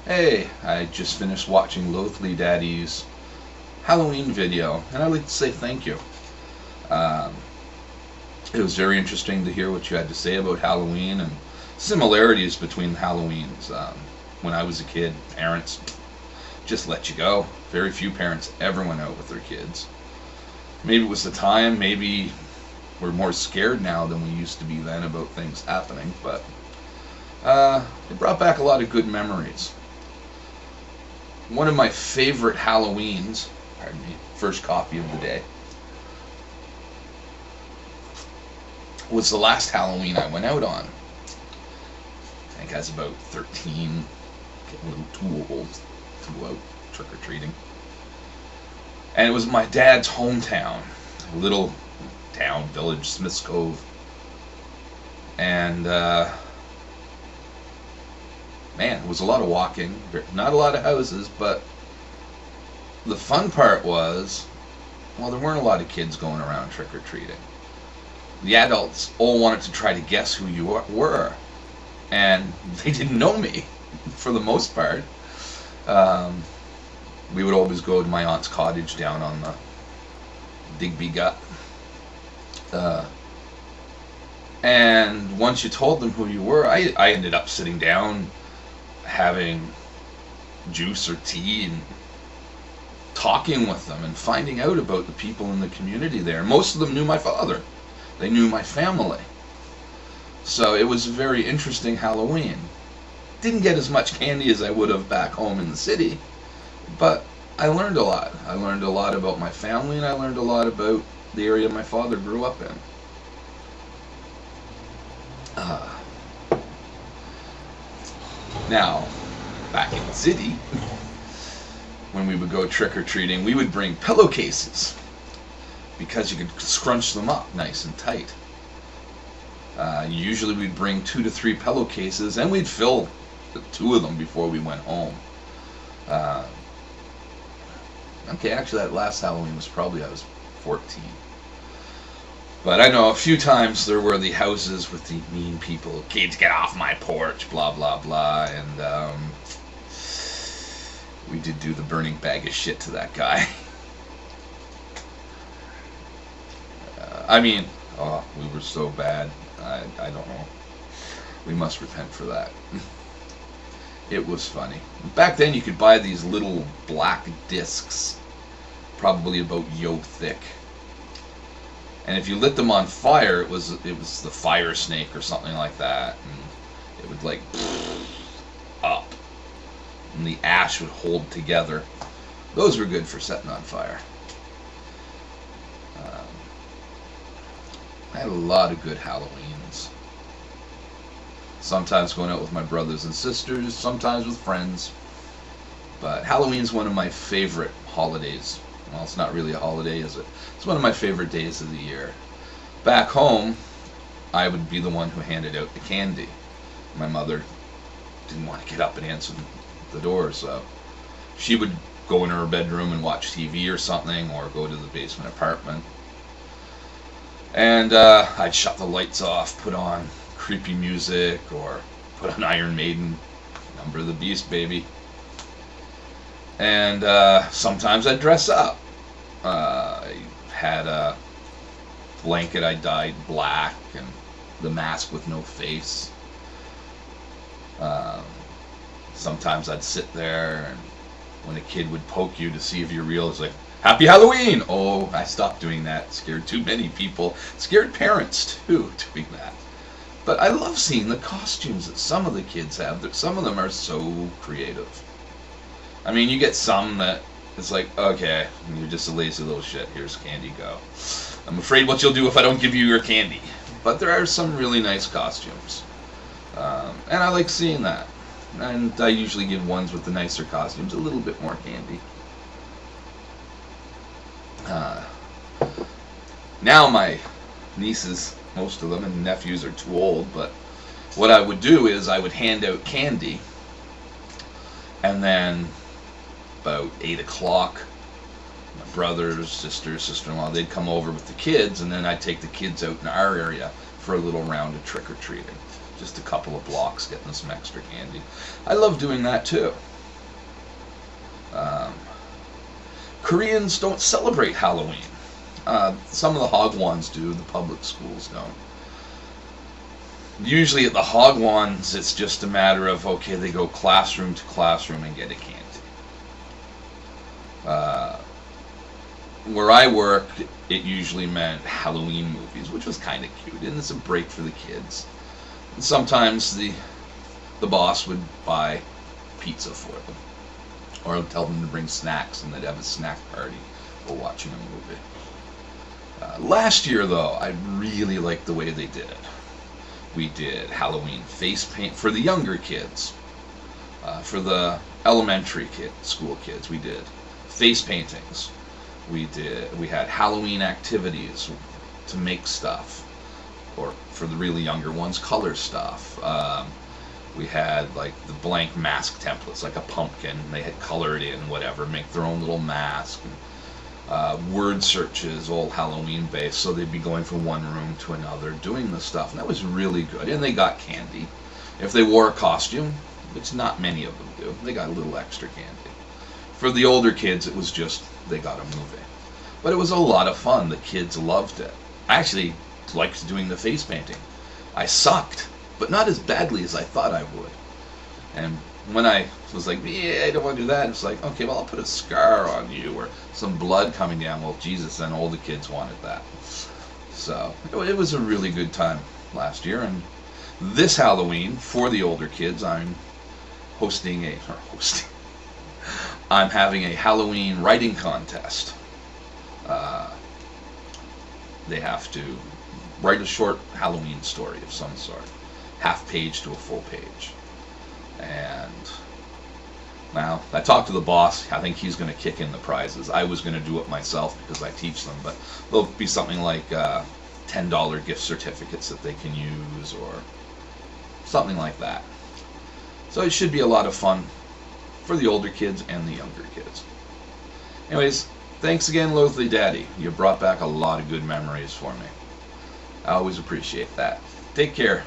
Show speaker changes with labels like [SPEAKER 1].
[SPEAKER 1] Hey, I just finished watching Loathly Daddy's Halloween video, and I'd like to say thank you. Um, it was very interesting to hear what you had to say about Halloween and similarities between Halloweens. When I was a kid, parents just let you go. Very few parents ever went out with their kids. Maybe it was the time, maybe we're more scared now than we used to be then about things happening, but it brought back a lot of good memories. One of my favorite Halloweens, pardon me, first coffee of the day, was the last Halloween I went out on. I think I was about 13, getting a little too old to go out trick-or-treating. And it was my dad's hometown, a little town, village, Smiths Cove. And, man, it was a lot of walking, not a lot of houses, but the fun part was, well, there weren't a lot of kids going around trick-or-treating. The adults all wanted to try to guess who you were, and they didn't know me, for the most part. We would always go to my aunt's cottage down on the Digby Gut. And once you told them who you were, I ended up sitting down, having juice or tea, and talking with them and finding out about the people in the community there. Most of them knew my father. They knew my family. So it was a very interesting Halloween. Didn't get as much candy as I would have back home in the city, but I learned a lot. I learned a lot about my family, and I learned a lot about the area my father grew up in. Now, back in the city, when we would go trick-or-treating, we would bring pillowcases because you could scrunch them up nice and tight. Usually we'd bring 2 to 3 pillowcases, and we'd fill the 2 of them before we went home. Okay, actually that last Halloween was probably I was 14. But I know a few times there were the houses with the mean people, kids get off my porch, blah blah blah, and we did do the burning bag of shit to that guy. We were so bad. I don't know. We must repent for that. It was funny. Back then you could buy these little black discs, probably about yo thick. And if you lit them on fire, it was the fire snake or something like that, and it would like up, and the ash would hold together. Those were good for setting on fire. I had a lot of good Halloweens. Sometimes going out with my brothers and sisters, sometimes with friends. But Halloween's one of my favorite holidays. Well, it's not really a holiday, is it? It's one of my favorite days of the year. Back home, I would be the one who handed out the candy. My mother didn't want to get up and answer the door, so she would go in her bedroom and watch TV or something, or go to the basement apartment. And I'd shut the lights off, put on creepy music, or put on Iron Maiden, Number of the Beast, baby. And sometimes I'd dress up. I had a blanket I dyed black, and the mask with no face. Sometimes I'd sit there, and when a kid would poke you to see if you're real, it's like, Happy Halloween! Oh, I stopped doing that. Scared too many people. Scared parents, too, doing that. But I love seeing the costumes that some of the kids have. Some of them are so creative. I mean, you get some that it's like, okay, you're just a lazy little shit. Here's candy, go. I'm afraid what you'll do if I don't give you your candy. But there are some really nice costumes. And I like seeing that. And I usually give ones with the nicer costumes a little bit more candy. Now my nieces, most of them, and nephews are too old, but what I would do is I would hand out candy, and then about 8 o'clock, my brothers, sisters, sister-in-law, they'd come over with the kids, and then I'd take the kids out in our area for a little round of trick-or-treating. Just a couple of blocks, getting them some extra candy. I love doing that too. Koreans don't celebrate Halloween. Some of the Hagwons do, the public schools don't. Usually at the Hagwons, it's just a matter of, okay, they go classroom to classroom and get a candy. Where I worked, it usually meant Halloween movies, which was kind of cute, and it's a break for the kids. And sometimes the boss would buy pizza for them, or tell them to bring snacks, and they'd have a snack party while watching a movie. Last year, though, I really liked the way they did it. We did Halloween face paint for the younger kids. For the elementary school kids, we did face paintings. We had Halloween activities to make stuff, or for the really younger ones, color stuff. We had like the blank mask templates, like a pumpkin. They had colored in whatever, make their own little mask. Word searches, all Halloween based, so they'd be going from one room to another doing this stuff, and that was really good. And they got candy. If they wore a costume, which not many of them do, they got a little extra candy. For the older kids, it was just they got a movie. But it was a lot of fun. The kids loved it. I actually liked doing the face painting. I sucked, but not as badly as I thought I would. And when I was like, yeah, I don't want to do that, it's like, okay, well, I'll put a scar on you or some blood coming down. Well, Jesus, then all the kids wanted that. So it was a really good time last year. And this Halloween, for the older kids, I'm I'm having a Halloween writing contest. They have to write a short Halloween story of some sort, half page to a full page. And now I talked to the boss. I think he's going to kick in the prizes. I was going to do it myself because I teach them, but there'll be something like $10 gift certificates that they can use or something like that. So it should be a lot of fun for the older kids and the younger kids. Anyways, thanks again, Loathly Daddy. You brought back a lot of good memories for me. I always appreciate that. Take care.